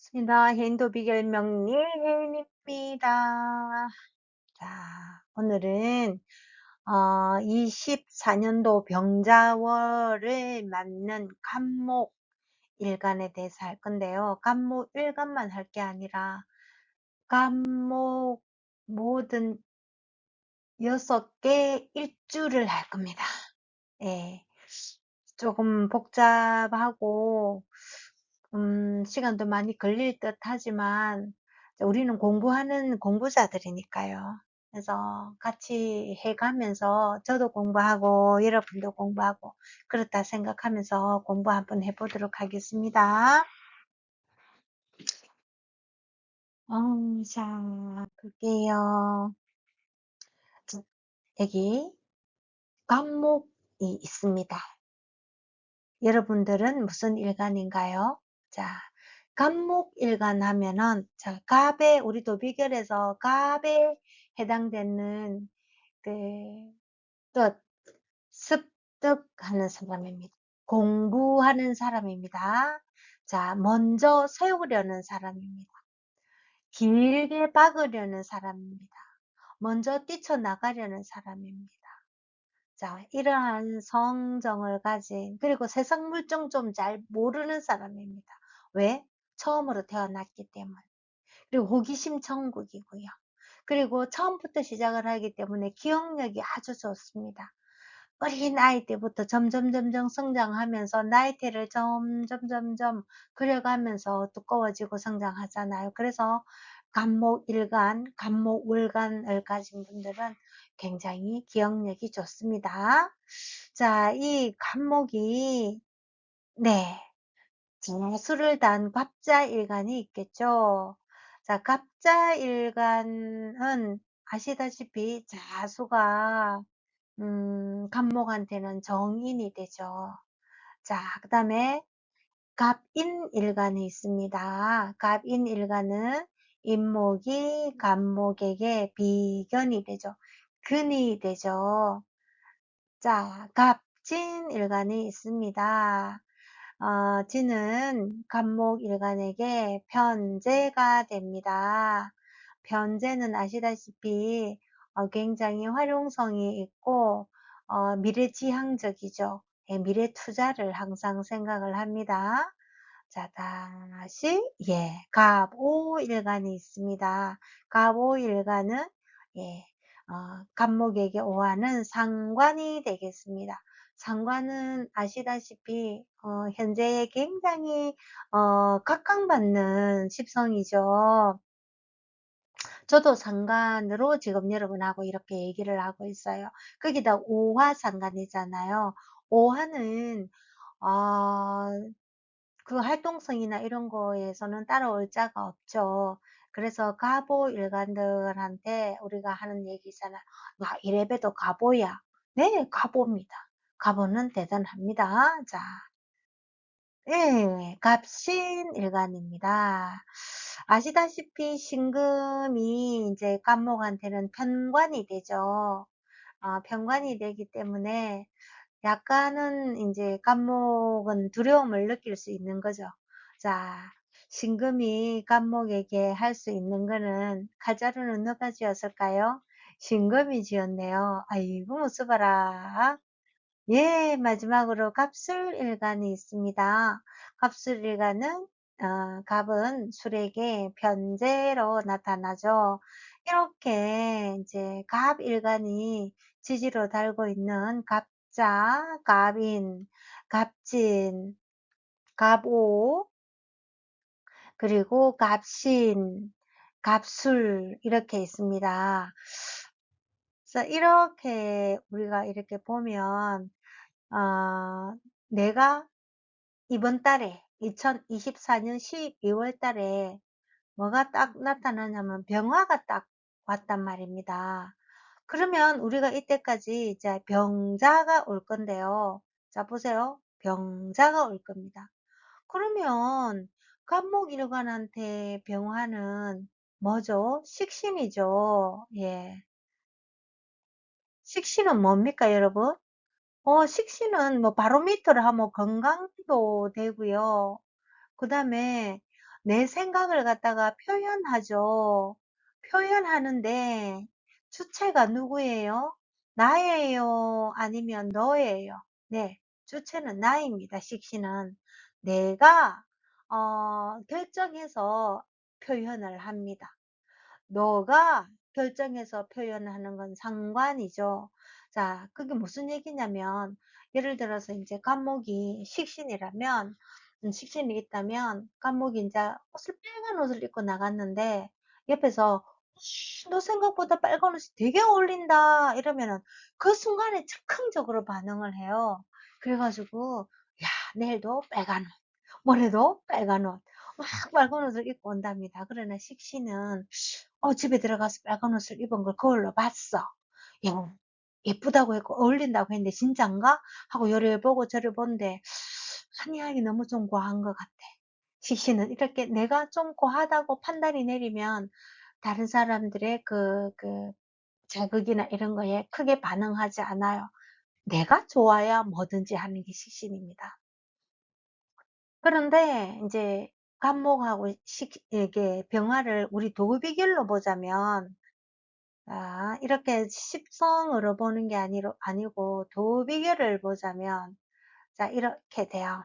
반갑습니다. 힌두 비결 명리입니다. 자, 오늘은 24년도 병자월을 맞는 간목 일간에 대해서 할 건데요. 간목 일간만 할 게 아니라 간목 모든 6개 일주를 할 겁니다. 예, 조금 복잡하고 시간도 많이 걸릴 듯 하지만 우리는 공부하는 공부자들이니까요. 그래서 같이 해가면서 저도 공부하고 여러분도 공부하고 그렇다 생각하면서 공부 한번 해보도록 하겠습니다. 자, 볼게요. 여기 과목이 있습니다. 여러분들은 무슨 일간인가요? 자, 간목일간 하면은, 자, 갑에, 우리 도비결에서 갑에 해당되는 그 뜻, 습득하는 사람입니다. 공부하는 사람입니다. 자, 먼저 세우려는 사람입니다. 길게 박으려는 사람입니다. 먼저 뛰쳐나가려는 사람입니다. 자, 이러한 성정을 가진, 그리고 세상 물정 좀 잘 모르는 사람입니다. 왜? 처음으로 태어났기 때문에. 그리고 호기심 천국이고요. 그리고 처음부터 시작을 하기 때문에 기억력이 아주 좋습니다. 어린 아이 때부터 점점 성장하면서 나이테를 점점 그려가면서 두꺼워지고 성장하잖아요. 그래서 간목일간, 간목월간을 가진 분들은 굉장히 기억력이 좋습니다. 자, 이 간목이, 네, 수를 단 갑자일간이 있겠죠. 자, 갑자일간은 아시다시피 자수가 간목한테는 정인이 되죠. 자, 그 다음에 갑인일간이 있습니다. 갑인일간은 인목이 간목에게 비견이 되죠. 근이 되죠. 자, 갑진일간이 있습니다. 진은 간목일간에게 편재가 됩니다. 편재는 아시다시피 굉장히 활용성이 있고 미래지향적이죠. 예, 미래 투자를 항상 생각을 합니다. 자, 다시 갑오일간이 있습니다. 갑오일간은 간목에게 오하는 상관이 되겠습니다. 상관은 아시다시피 현재 굉장히 각광받는 십성이죠. 저도 상관으로 지금 여러분하고 이렇게 얘기를 하고 있어요. 거기다 오화 상관이잖아요. 오화는 그 활동성이나 이런 거에서는 따라올 자가 없죠. 그래서 가보 일관들한테 우리가 하는 얘기잖아. 야, 이래봬도 가보야. 네, 가보입니다. 가보는 대단합니다. 자, 예, 갑신 일간입니다. 아시다시피 신금이 이제 간목한테는 편관이 되죠. 편관이 되기 때문에 약간은 이제 간목은 두려움을 느낄 수 있는 거죠. 자, 신금이 간목에게 할 수 있는 거는 칼자루는 누가 지었을까요? 신금이 지었네요. 아이고 무서워라. 예, 마지막으로 갑술일간이 있습니다. 갑술일간은 갑은 술에게 변제로 나타나죠. 이렇게 이제 갑일간이 지지로 달고 있는 갑자, 갑인, 갑진, 갑오, 그리고 갑신, 갑술 이렇게 있습니다. 그래서 이렇게 우리가 이렇게 보면 내가 이번 달에 2024년 12월 달에 뭐가 딱 나타나냐면 병화가 딱 왔단 말입니다. 그러면 우리가 이때까지 이제 병자가 올 건데요. 자, 보세요. 병자가 올 겁니다. 그러면 간목일관한테 병화는 뭐죠? 식신이죠. 예. 식신은 뭡니까, 여러분? 식신은 뭐 바로미터를 하면 건강도 되고요. 그 다음에 내 생각을 갖다가 표현하죠. 표현하는데 주체가 누구예요? 나예요? 아니면 너예요? 네, 주체는 나입니다. 식신은 내가 결정해서 표현을 합니다. 너가 결정해서 표현하는 건 상관이죠. 자, 그게 무슨 얘기냐면, 예를 들어서 이제 간목이 식신이라면, 식신이 있다면, 간목이 이제 빨간 옷을 입고 나갔는데, 옆에서, 너 생각보다 빨간 옷이 되게 어울린다. 이러면은, 그 순간에 즉흥적으로 반응을 해요. 그래가지고, 야, 내일도 빨간 옷, 모레도 빨간 옷, 막 빨간 옷을 입고 온답니다. 그러나 식신은 집에 들어가서 빨간 옷을 입은 걸 거울로 봤어. 야, 예쁘다고 했고 어울린다고 했는데 진짠가? 하고 요를 보고 저를 본데 한의학이 너무 좀 과한 것 같아. 식신은 이렇게 내가 좀 과하다고 판단이 내리면 다른 사람들의 그 자극이나 이런 거에 크게 반응하지 않아요. 내가 좋아야 뭐든지 하는 게 식신입니다. 그런데 이제 간목하고 이게 병화를 우리 도비결로 보자면 이렇게 십성으로 보는 게 아니고 도비결을 보자면 자 이렇게 돼요.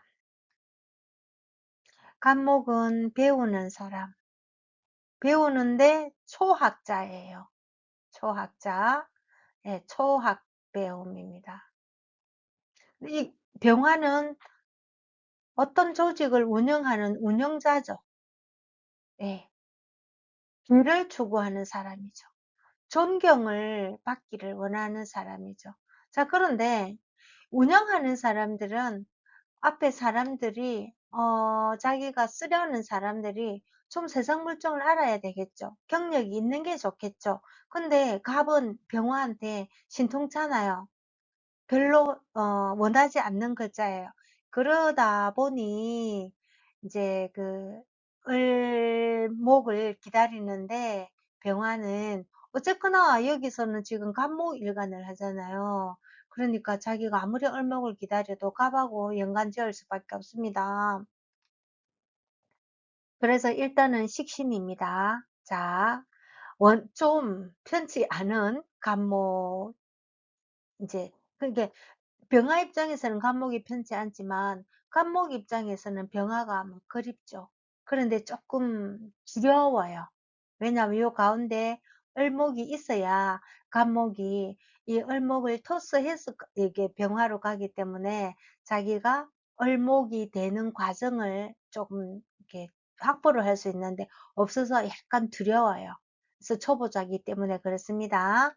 간목은 배우는 사람, 배우는데 초학자예요. 초학자, 예, 초학 배움입니다. 이 병화는 어떤 조직을 운영하는 운영자죠. 예, 길을 추구하는 사람이죠. 존경을 받기를 원하는 사람이죠. 자, 그런데 운영하는 사람들은 앞에 사람들이 자기가 쓰려는 사람들이 좀 세상 물정을 알아야 되겠죠. 경력이 있는 게 좋겠죠. 근데 갑은 병화한테 신통찮아요. 별로 원하지 않는 글자예요. 그러다 보니 이제 그 을목을 기다리는데 병화는 어쨌거나 여기서는 지금 갑목일간을 하잖아요. 그러니까 자기가 아무리 을목을 기다려도 갑하고 연간 지을 수밖에 없습니다. 그래서 일단은 식신입니다. 자, 좀 편치 않은 갑목 이제 그게 병화 입장에서는 간목이 편치 않지만 간목 입장에서는 병화가 막 그립죠. 그런데 조금 두려워요. 왜냐하면 요 가운데 을목이 있어야 간목이 이 을목을 토스해서 이게 병화로 가기 때문에 자기가 을목이 되는 과정을 조금 이렇게 확보를 할 수 있는데 없어서 약간 두려워요. 그래서 초보자이기 때문에 그렇습니다.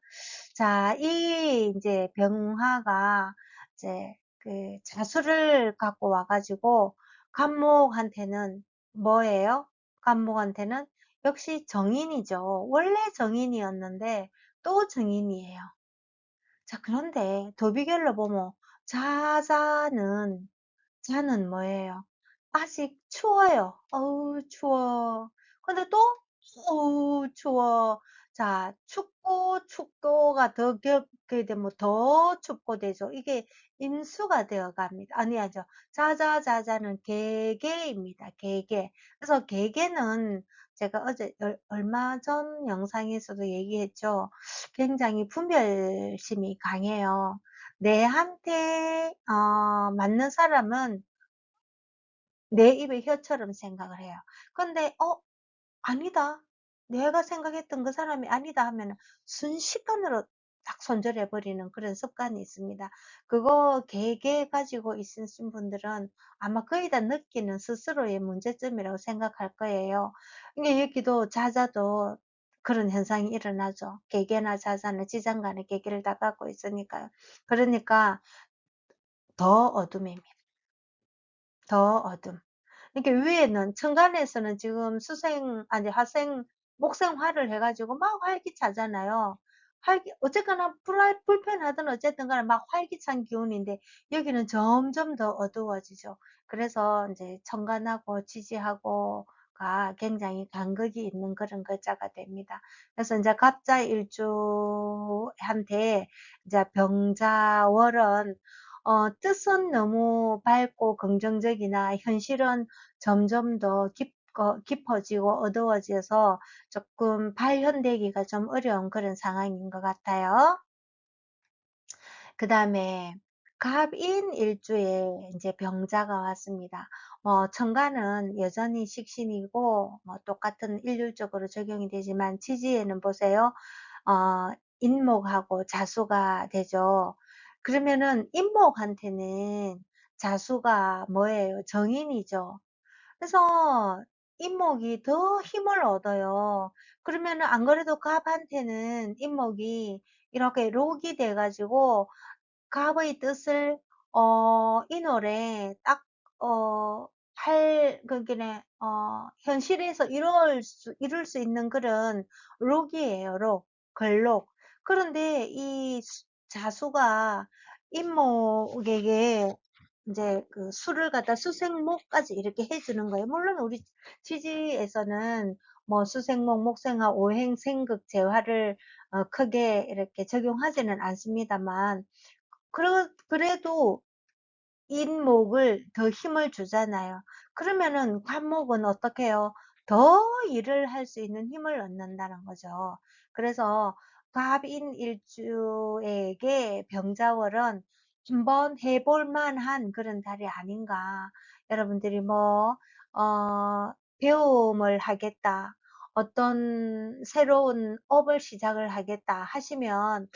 자, 이 이제 병화가 이제 그 자수를 갖고 와가지고 간목한테는 뭐예요? 간목한테는 역시 정인이죠. 원래 정인이었는데 또 정인이에요. 자, 그런데 도비결로 보면 자자는 자는 뭐예요? 아직 추워요. 어우, 추워. 근데 또, 어우, 추워. 자, 춥고, 춥도가 더 겹게 되면 더 춥고 되죠. 이게 임수가 되어 갑니다. 아니야죠. 자자자자는 개개입니다. 개개. 그래서 개개는 제가 어제 얼마 전 영상에서도 얘기했죠. 굉장히 분별심이 강해요. 내한테 맞는 사람은 내 입의 혀처럼 생각을 해요. 근데 아니다. 내가 생각했던 그 사람이 아니다 하면은 순식간으로 딱 손절해 버리는 그런 습관이 있습니다. 그거 개개 가지고 있으신 분들은 아마 거의 다 느끼는 스스로의 문제점이라고 생각할 거예요. 이게 여기도 자자도 그런 현상이 일어나죠. 개개나 자자는 지장간의 개개를 다 갖고 있으니까요. 그러니까 더 어둠입니다. 더 어둠. 이게 위에는 천간에서는 지금 아니 화생 목생화를 해가지고 막 활기차잖아요. 어쨌거나 불편하든 어쨌든 간에 막 활기찬 기운인데 여기는 점점 더 어두워지죠. 그래서 이제 천간하고 지지하고가 굉장히 간극이 있는 그런 글자가 됩니다. 그래서 이제 갑자 일주한테 이제 병자월은 뜻은 너무 밝고 긍정적이나 현실은 점점 더 깊어지고 어두워져서 조금 발현되기가 좀 어려운 그런 상황인 것 같아요. 그 다음에 갑인 일주에 이제 병자가 왔습니다. 천간은 여전히 식신이고 똑같은 일률적으로 적용이 되지만 지지에는 보세요. 인목하고 자수가 되죠. 그러면은 인목한테는 자수가 뭐예요? 정인이죠. 그래서 인목이 더 힘을 얻어요. 그러면은 안 그래도 갑한테는 인목이 이렇게 록이 돼가지고 갑의 뜻을 인월에 딱 그게네 현실에서 이룰 수 있는 그런 록이에요. 록, 걸록. 그런데 이 자수가 인목에게 이제 그 수를 갖다 수생목까지 이렇게 해주는 거예요. 물론 우리 취지에서는 뭐 수생목, 목생화, 오행, 생극, 재화를 크게 이렇게 적용하지는 않습니다만, 그래도 인목을 더 힘을 주잖아요. 그러면은 관목은 어떻게 해요? 더 일을 할 수 있는 힘을 얻는다는 거죠. 그래서 갑인 일주에게 병자월은 한번 해볼 만한 그런 달이 아닌가. 여러분들이 배움을 하겠다. 어떤 새로운 업을 시작을 하겠다 하시면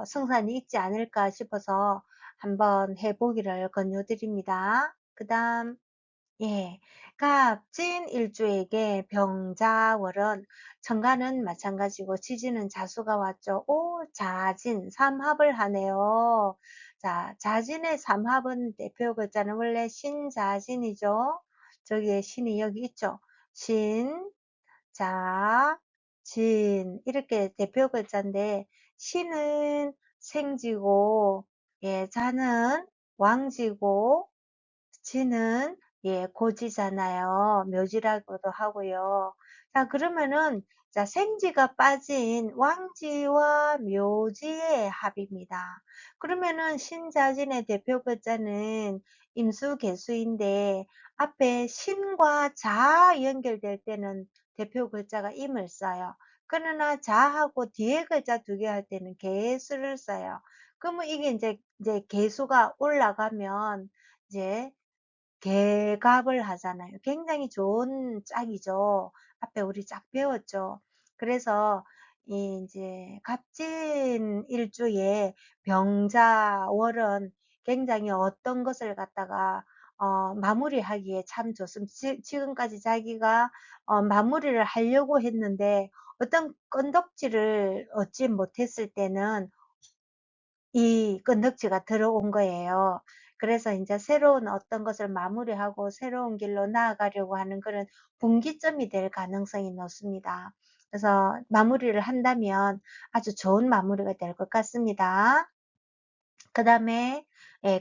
승산이 있지 않을까 싶어서 한번 해보기를 권유드립니다. 그 다음, 예, 갑진 일주에게 병자월은 천간은 마찬가지고 지지는 자수가 왔죠. 오, 자진, 삼합을 하네요. 자, 자진의 삼합은 대표 글자는 원래 신자진이죠. 저기에 신이 여기 있죠. 신, 자, 진 이렇게 대표 글자인데 신은 생지고 예, 자는 왕지고 지는 예, 고지잖아요. 묘지라고도 하고요. 자, 그러면은 자, 생지가 빠진 왕지와 묘지의 합입니다. 그러면은 신자진의 대표 글자는 임수개수인데 앞에 신과 자 연결될 때는 대표 글자가 임을 써요. 그러나 자하고 뒤에 글자 두 개 할 때는 개수를 써요. 그러면 이게 이제 개수가 올라가면 이제 개갑을 하잖아요. 굉장히 좋은 짝이죠. 앞에 우리 짝 배웠죠. 그래서 이제 갑진 일주에 병자월은 굉장히 어떤 것을 갖다가 마무리하기에 참 좋습니다. 지금까지 자기가 마무리를 하려고 했는데 어떤 건덕지를 얻지 못했을 때는 이 건덕지가 들어온 거예요. 그래서 이제 새로운 어떤 것을 마무리하고 새로운 길로 나아가려고 하는 그런 분기점이 될 가능성이 높습니다. 그래서 마무리를 한다면 아주 좋은 마무리가 될 것 같습니다. 그 다음에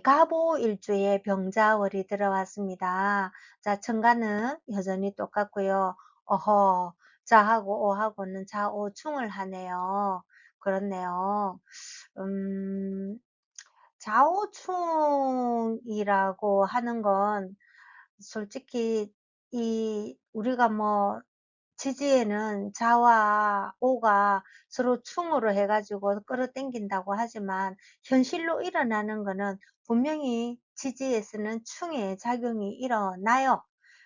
갑오 일주에 병자월이 들어왔습니다. 자, 천간은 여전히 똑같고요. 어허, 자하고 오하고는 자오충을 하네요. 그렇네요. 음, 좌우충이라고 하는 건 솔직히 우리가 지지에는 자와 오가 서로 충으로 해가지고 끌어당긴다고 하지만 현실로 일어나는 거는 분명히 지지에서는 충의 작용이 일어나요.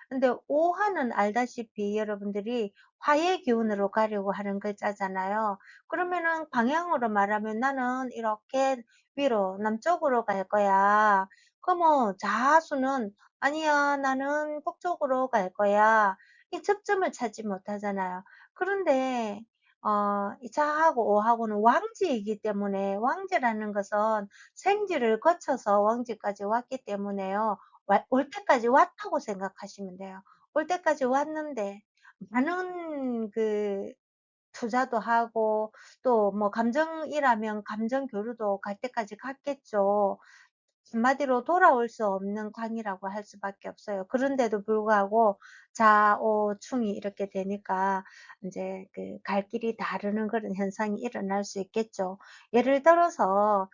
근데 오화는 알다시피 여러분들이 화의 기운으로 가려고 하는 글자잖아요. 그러면은 방향으로 말하면 나는 이렇게 위로 남쪽으로 갈 거야. 그러면 자수는 아니야 나는 북쪽으로 갈 거야. 이 접점을 찾지 못하잖아요. 그런데 이 자하고 오하고는 왕지이기 때문에 왕지라는 것은 생지를 거쳐서 왕지까지 왔기 때문에요. 올 때까지 왔다고 생각하시면 돼요. 올 때까지 왔는데 많은 투자도 하고 또 감정이라면 감정 교류도 갈 때까지 갔겠죠. 한마디로 돌아올 수 없는 관이라고 할 수밖에 없어요. 그런데도 불구하고 자오충이 이렇게 되니까 이제 갈 길이 다르는 그런 현상이 일어날 수 있겠죠. 예를 들어서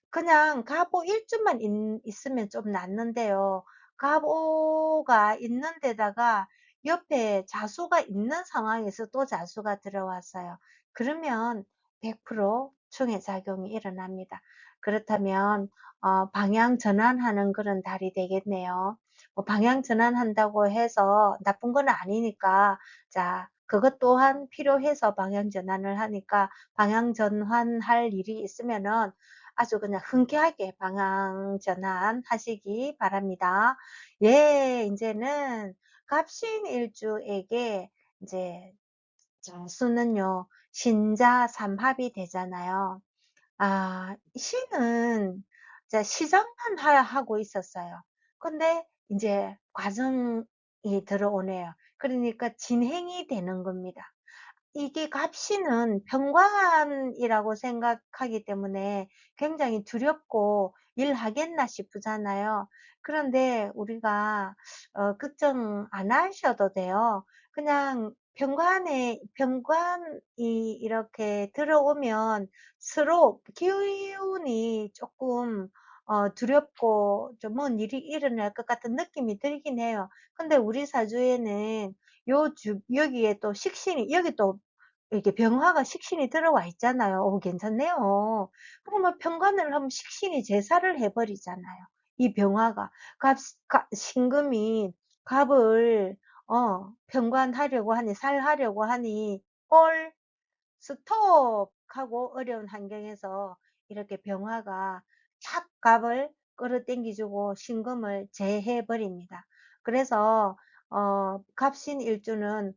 그냥 가보 일주만 있으면 좀 낫는데요. 갑오가 있는 데다가 옆에 자수가 있는 상황에서 또 자수가 들어왔어요. 그러면 100% 충의 작용이 일어납니다. 그렇다면 방향 전환하는 그런 달이 되겠네요. 뭐 방향 전환한다고 해서 나쁜 건 아니니까, 자, 그것 또한 필요해서 방향 전환을 하니까 방향 전환할 일이 있으면은 아주 그냥 흔쾌하게 방향 전환하시기 바랍니다. 예, 이제는 갑신일주에게 이제 자수는요, 신자 삼합이 되잖아요. 시는 이제 시작만 하고 있었어요. 근데 이제 과정이 들어오네요. 그러니까 진행이 되는 겁니다. 이게 갑신은 병관이라고 생각하기 때문에 굉장히 두렵고 일하겠나 싶잖아요. 그런데 우리가 걱정 안 하셔도 돼요. 그냥 병관이 이렇게 들어오면 서로 기운이 조금 두렵고 좀 뭔 일이 일어날 것 같은 느낌이 들긴 해요. 근데 우리 사주에는 여기에 또 식신이, 여기 또 이렇게 병화가 식신이 들어와 있잖아요. 괜찮네요. 그러면 병관을 하면 식신이 제사를 해버리잖아요. 이 병화가. 신금이 갑을, 병관하려고 하니, 살하려고 하니, 꼴, 스톱하고 어려운 환경에서 이렇게 병화가 탁 갑을 끌어당기주고 신금을 제해버립니다. 그래서 갑신일주는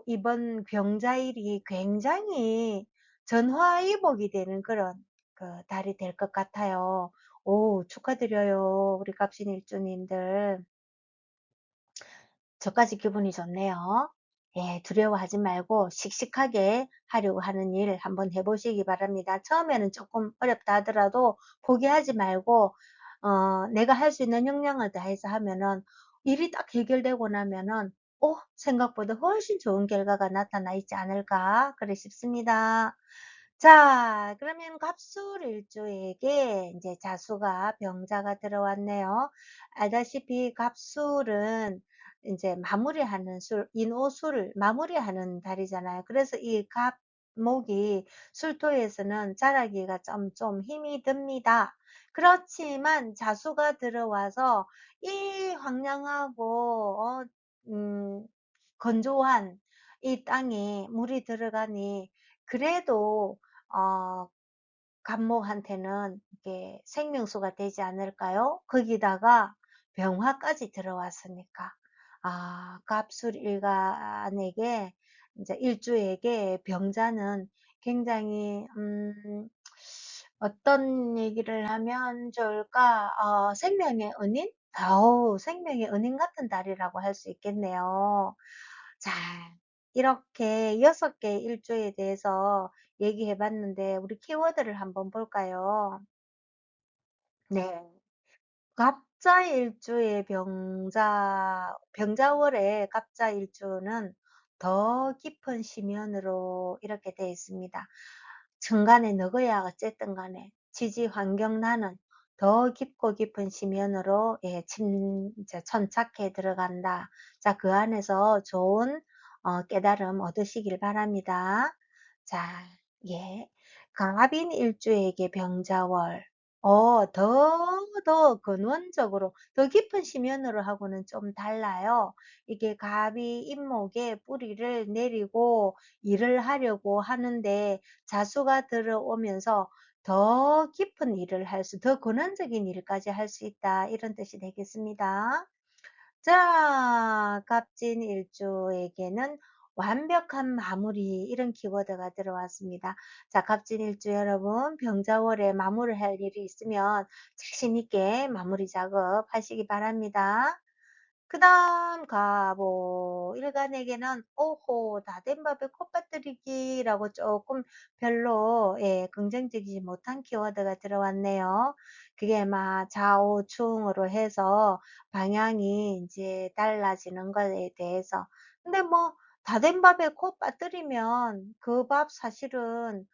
이번 병자일이 굉장히 전화위복이 되는 그런 그 달이 될 것 같아요. 축하드려요. 우리 갑신일주님들. 저까지 기분이 좋네요. 예, 두려워하지 말고 씩씩하게 하려고 하는 일 한번 해보시기 바랍니다. 처음에는 조금 어렵다 하더라도 포기하지 말고, 내가 할 수 있는 역량을 다해서 하면은 일이 딱 해결되고 나면은, 생각보다 훨씬 좋은 결과가 나타나 있지 않을까, 그래 싶습니다. 자, 그러면 갑술일주에게 이제 자수가 병자가 들어왔네요. 알다시피 갑술은 이제 마무리하는 인오술을 마무리하는 달이잖아요. 그래서 이 갑목이 술토에서는 자라기가 좀 힘이 듭니다. 그렇지만 자수가 들어와서 이 황량하고 건조한 이 땅에 물이 들어가니 그래도 어 갑목한테는 이게 생명수가 되지 않을까요? 거기다가 병화까지 들어왔으니까. 갑술일간에게, 이제 일주에게 병자는 굉장히, 어떤 얘기를 하면 좋을까? 생명의 은인? 생명의 은인 같은 달이라고 할 수 있겠네요. 자, 이렇게 6개 일주에 대해서 얘기해 봤는데 우리 키워드를 한번 볼까요? 네. 갑자일주의 병자월의 갑자일주는 더 깊은 심연으로 이렇게 되어 있습니다. 천간에 넣어야 어쨌든 간에 지지 환경나는 더 깊고 깊은 심연으로, 예, 이제 천착해 들어간다. 자, 그 안에서 좋은 깨달음 얻으시길 바랍니다. 자, 예. 갑인 일주에게 병자월. 더 근원적으로, 더 깊은 심연으로 하고는 좀 달라요. 이게 갑이 임목에 뿌리를 내리고 일을 하려고 하는데 자수가 들어오면서 더 깊은 일을 더 근원적인 일까지 할 수 있다. 이런 뜻이 되겠습니다. 자, 갑진일주에게는 완벽한 마무리, 이런 키워드가 들어왔습니다. 자, 갑진일주 여러분, 병자월에 마무리할 일이 있으면 자신 있게 마무리 작업 하시기 바랍니다. 그 다음 일간에게는 다 된 밥에 콧바뜨리기라고 조금 별로, 예, 긍정적이지 못한 키워드가 들어왔네요. 그게 막 좌우충으로 해서 방향이 이제 달라지는 것에 대해서. 근데 뭐 다 된 밥에 콧 빠뜨리면 그 밥 사실은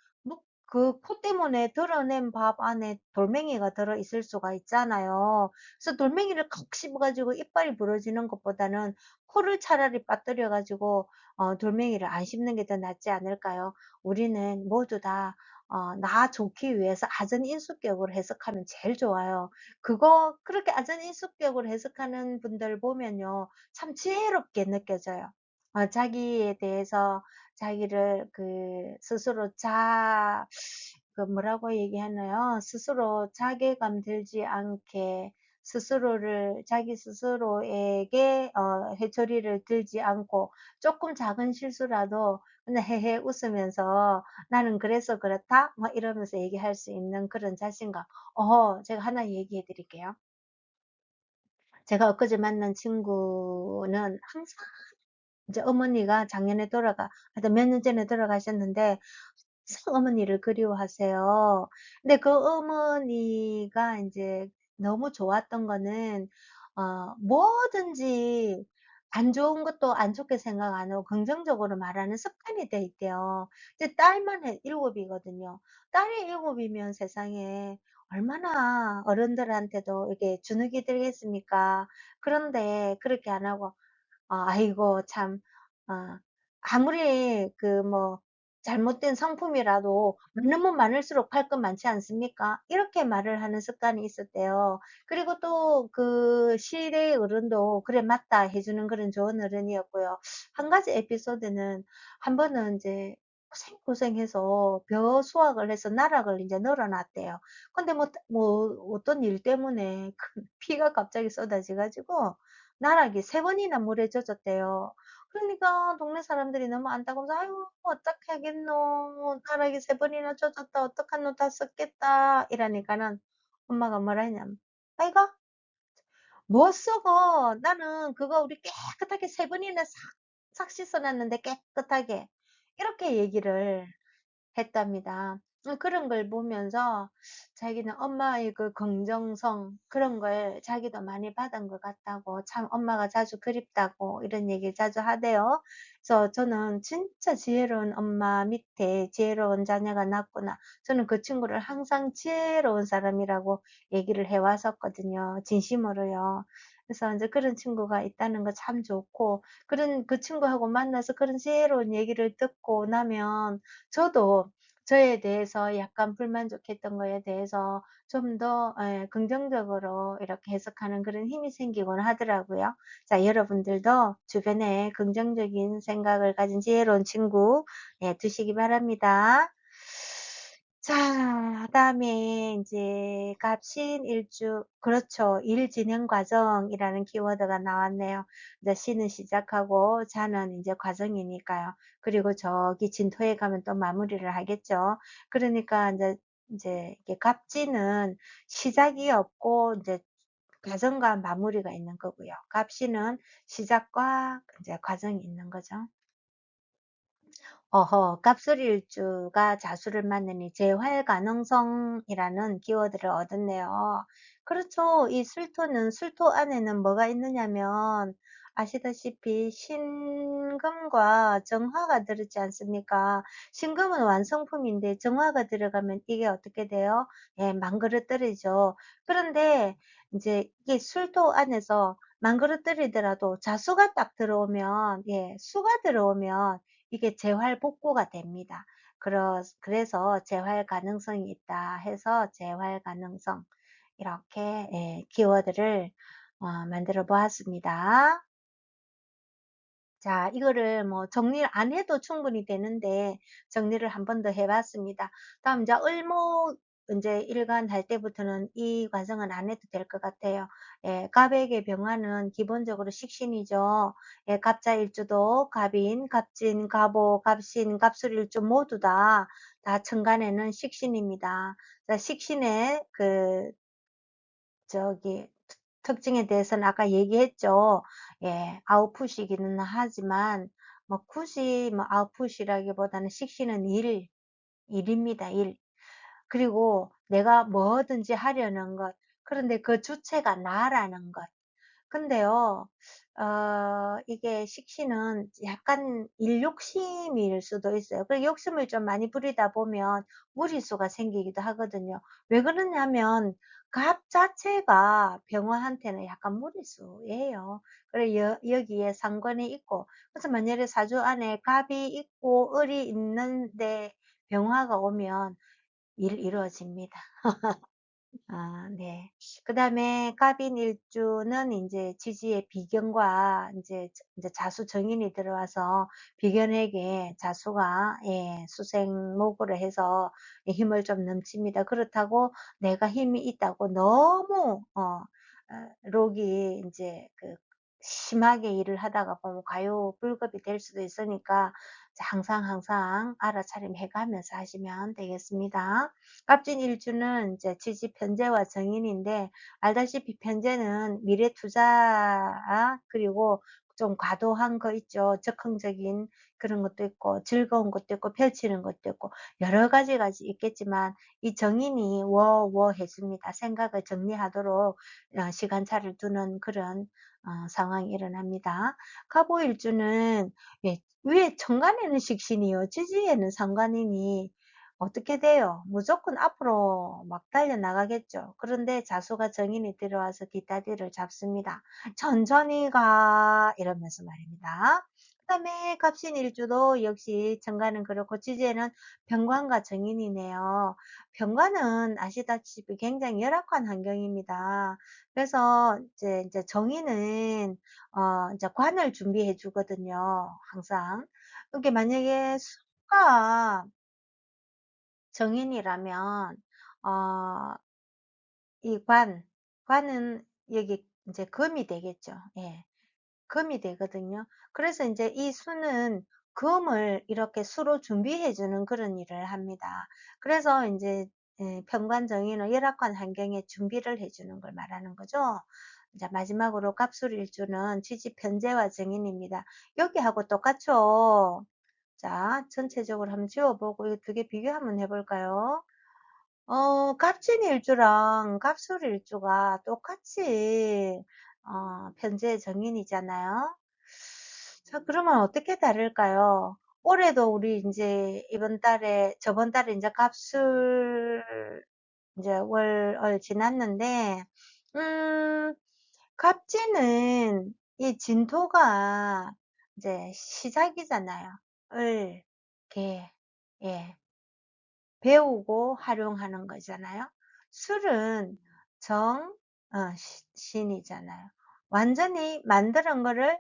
그 코 때문에 드러낸 밥 안에 돌멩이가 들어 있을 수가 있잖아요. 그래서 돌멩이를 콕 씹어 가지고 이빨이 부러지는 것보다는 코를 차라리 빠뜨려 가지고 돌멩이를 안 씹는 게 더 낫지 않을까요? 우리는 모두 다 나 좋기 위해서 아전인수격으로 해석하면 제일 좋아요. 그거 그렇게 아전인수격으로 해석하는 분들 보면요, 참 지혜롭게 느껴져요. 자기에 대해서 자기를 스스로 뭐라고 얘기하나요? 스스로 자괴감 들지 않게 스스로를 자기 스스로에게 회초리를 들지 않고 조금 작은 실수라도 그냥 헤헤 웃으면서 "나는 그래서 그렇다." 막 이러면서 얘기할 수 있는 그런 자신감. 제가 하나 얘기해 드릴게요. 제가 엊그제 만난 친구는 항상 이제 어머니가 작년에 하여튼 몇 년 전에 돌아가셨는데 항상 어머니를 그리워하세요. 근데 그 어머니가 인제 너무 좋았던 거는 뭐든지 안 좋은 것도 안 좋게 생각 안 하고 긍정적으로 말하는 습관이 돼 있대요. 이제 딸만 7 이거든요. 딸이 7 이면 세상에 얼마나 어른들한테도 이렇게 주눅이 들겠습니까. 그런데 그렇게 안 하고 아이고 참 어 아무리 잘못된 상품이라도 많으면 많을수록 팔 건 많지 않습니까? 이렇게 말을 하는 습관이 있었대요. 그리고 또 그 시대의 어른도 "그래 맞다." 해 주는 그런 좋은 어른이었고요. 한 가지 에피소드는 한 번은 인제 고생고생해서 벼 수확을 해서 나락을 인제 널어 놨대요. 근데 어떤 일 때문에 피가 갑자기 쏟아져 가지고 나락이 3 번이나 물에 젖었대요. 그러니까 동네 사람들이 너무 안타까워서 "아유 어떡하겠노. 나락이 3 번이나 젖었다. 어떡하노. 다 썩겠다." 이러니까는 엄마가 뭐라 했냐면 "아이고 못 썩어. 나는 그거 우리 깨끗하게 3 번이나 싹 씻어 놨는데 깨끗하게." 이렇게 얘기를 했답니다. 그런 걸 보면서 자기는 엄마의 그 긍정성 그런 걸 자기도 많이 받은 것 같다고 참 엄마가 자주 그립다고 이런 얘기를 자주 하대요. 그래서 저는 진짜 지혜로운 엄마 밑에 지혜로운 자녀가 낳았구나. 저는 그 친구를 항상 지혜로운 사람이라고 얘기를 해 왔었거든요. 진심으로요. 그래서 이제 그런 친구가 있다는 거 참 좋고 그런 그 친구하고 만나서 그런 지혜로운 얘기를 듣고 나면 저도 저에 대해서 약간 불만족했던 거에 대해서 좀 더 긍정적으로 이렇게 해석하는 그런 힘이 생기곤 하더라고요. 자, 여러분들도 주변에 긍정적인 생각을 가진 지혜로운 친구 두시기 바랍니다. 자, 그다음에 인제 갑신일주 그렇죠. 일 진행 과정이라는 키워드가 나왔네요. 이제 시는 시작하고 자는 인제 과정이니까요. 그리고 저기 진토에 가면 또 마무리를 하겠죠. 그러니까 인제 이게 갑진은 시작이 없고 인제 과정과 마무리가 있는 거고요. 갑신은 시작과 인제 과정이 있는 거죠. 갑술일주가 자수를 만나니 재활 가능성이라는 키워드를 얻었네요. 그렇죠. 이 술토는 술토 안에는 뭐가 있느냐면 아시다시피 신금과 정화가 들었지 않습니까? 신금은 완성품인데 정화가 들어가면 이게 어떻게 돼요? 예, 망그러뜨리죠. 그런데 이제 이게 술토 안에서 망그러뜨리더라도 자수가 딱 들어오면, 예, 수가 들어오면 이게 재활 복구가 됩니다. 그래서 재활 가능성이 있다 해서 재활 가능성 이렇게 키워드를 만들어 보았습니다. 자, 이거를 뭐 정리를 안 해도 충분히 되는데 정리를 한 번 더 해 봤습니다. 다음 이제 을목 인제 일간 할 때부터는 이 과정은 안 해도 될 것 같아요. 예, 갑에게 병화는 기본적으로 식신이죠. 예, 갑자일주도 갑인, 갑진, 갑오, 갑신, 갑술일주 모두 다 천간에는 식신입니다. 자, 식신의 저기 특징에 대해서는 아까 얘기했죠. 예. 아웃풋이기는 하지만 뭐 굳이 뭐 아웃풋이라기보다는 식신은 일입니다, 일. 그리고 내가 뭐든지 하려는 것. 그런데 그 주체가 나라는 것. 근데요, 이게 식신은 약간 일욕심일 수도 있어요. 그 욕심을 좀 많이 부리다 보면 무리수가 생기기도 하거든요. 왜 그러냐면 갑 자체가 병화한테는 약간 무리수예요. 그래 여기에 상관이 있고, 그래서 만약에 사주 안에 갑이 있고 을이 있는데 병화가 오면 일 이루어집니다. 아 네. 그다음에 갑인 일주는 인제 지지의 비견과 인제 자수 정인이 들어와서 비견에게 자수가 수생목으로 해서 힘을 좀 넘칩니다. 그렇다고 내가 힘이 있다고 너무 록이 인제 심하게 일을 하다가 보면 과유불급이 될 수도 있으니까 항상 알아차림해 가면서 하시면 되겠습니다. 갑진일주는 이제 지지 편제와 정인인데, 알다시피 편제는 미래 투자 그리고 좀 과도한 거 있죠. 적극적인 그런 것도 있고 즐거운 것도 있고 펼치는 것도 있고 여러 가지가 있겠지만, 이 정인이 워해 줍니다. 생각을 정리하도록 시간차를 두는 그런 상황이 일어납니다. 갑오일주는 위에 천간에는 식신이요, 지지에는 상관이니 어떻게 돼요? 무조건 앞으로 막 달려나가겠죠. 그런데 자수가 정인이 들어와서 뒷다리를 잡습니다. "천천히 가." 이러면서 말입니다. 그다음에 갑신일주도 역시 정관은 그렇고 지지에는 병관과 정인이네요. 병관은 아시다시피 굉장히 열악한 환경입니다. 그래서 이제 정인은 이제 관을 준비해 주거든요, 항상. 그게 만약에 수가 정인이라면 어 이 관은 여기 인제 금이 되겠죠. 예. 금이 되거든요. 그래서 인제 이 수는 금을 이렇게 수로 준비해 주는 그런 일을 합니다. 그래서 인제 편관정인은 열악한 환경에 준비를 해 주는 걸 말하는 거죠. 이제 마지막으로 갑술일주는 지지 편재와 정인입니다. 여기하고 똑같죠. 자, 전체적으로 한번 지워 보고 이 두 개 비교 한번 해 볼까요? 갑진일주랑 갑술일주가 똑같이 편재의 정인이잖아요. 자, 그러면 어떻게 다를까요? 올해도 우리 인제 이번 달에 저번 달에 인제 갑술 인제 월을 지났는데, 음 갑진은 이 진토가 이제 시작이잖아요. 을, 개, 예. 배우고 활용하는 거잖아요. 술은 정, 신이잖아요. 완전히 만드는 거를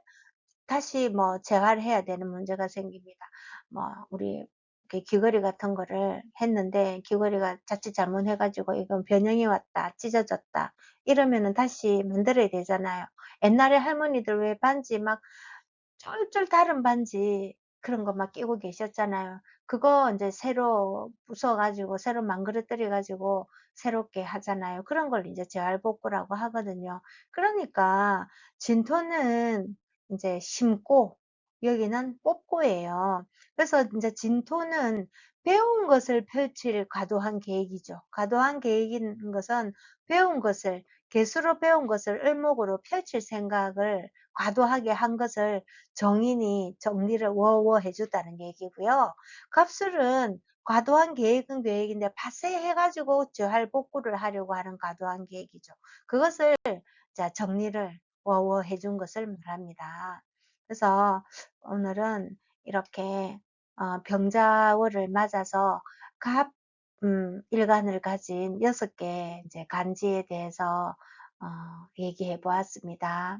다시 뭐 재활을 해야 되는 문제가 생깁니다. 뭐 우리 귀걸이 같은 거를 했는데 귀걸이가 자칫 잘못해 가지고 이건 변형이 왔다, 찢어졌다 이러면은 다시 만들어야 되잖아요. 옛날에 할머니들 왜 반지 막 쫄쫄 다른 반지 그런 거 막 끼고 계셨잖아요. 그거 인제 새로 부숴 가지고 새로 망그러뜨려 가지고 새롭게 하잖아요. 그런 걸 이제 재활복구라고 하거든요. 그러니까 진토는 인제 심고 여기는 뽑고예요. 그래서 인제 진토는 배운 것을 펼칠 과도한 계획이죠. 과도한 계획인 것은 배운 것을, 개수로 배운 것을 을목으로 펼칠 생각을 과도하게 한 것을 정인이 정리를 워해 줬다는 얘기고요. 갑술은 과도한 계획은 계획인데 파쇄해 가지고 재활복구를 하려고 하는 과도한 계획이죠. 그것을 자 정리를 워해 준 것을 말합니다. 그래서 오늘은 이렇게 병자월을 맞아서 갑 일간을 가진 6개 이제 간지에 대해서 얘기해 보았습니다.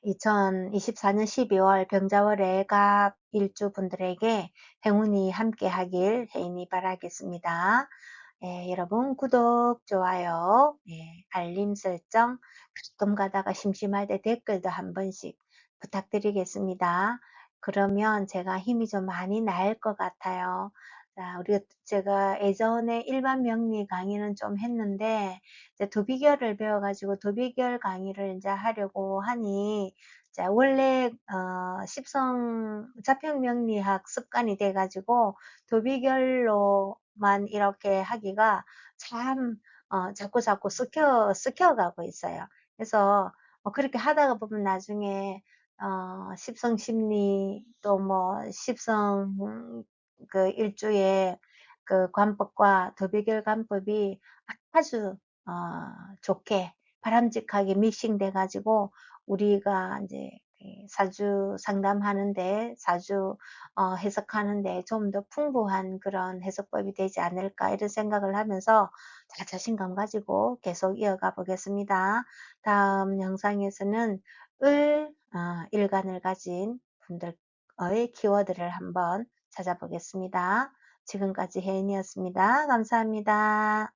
2024년 12월 병자월에 갑 일주분들에게 행운이 함께하길 개인이 바라겠습니다. 예, 여러분 구독, 좋아요, 알림 설정, 가끔 가다가 심심할 때 댓글도 한 번씩 부탁드리겠습니다. 그러면 제가 힘이 좀 많이 날 것 같아요. 자, 제가 예전에 일반 명리 강의는 좀 했는데 이제 도비결을 배워 가지고 도비결 강의를 인제 하려고 하니, 자 원래 십성 자평명리학 습관이 돼 가지고 도비결로만 이렇게 하기가 참 자꾸자꾸 습혀가고 있어요. 그래서 그렇게 하다가 보면 나중에 십성심리 또 뭐 십성 그 일주의 그 관법과 도비결 관법이 아주 어 좋게 바람직하게 믹싱돼 가지고 우리가 인제 사주 상담하는데 사주 해석하는데 좀 더 풍부한 그런 해석법이 되지 않을까 이런 생각을 하면서 제가 자신감 가지고 계속 이어가 보겠습니다. 다음 영상에서는 일간을 가진 분들의 키워드를 한번 찾아보겠습니다. 지금까지 혜인이었습니다. 감사합니다.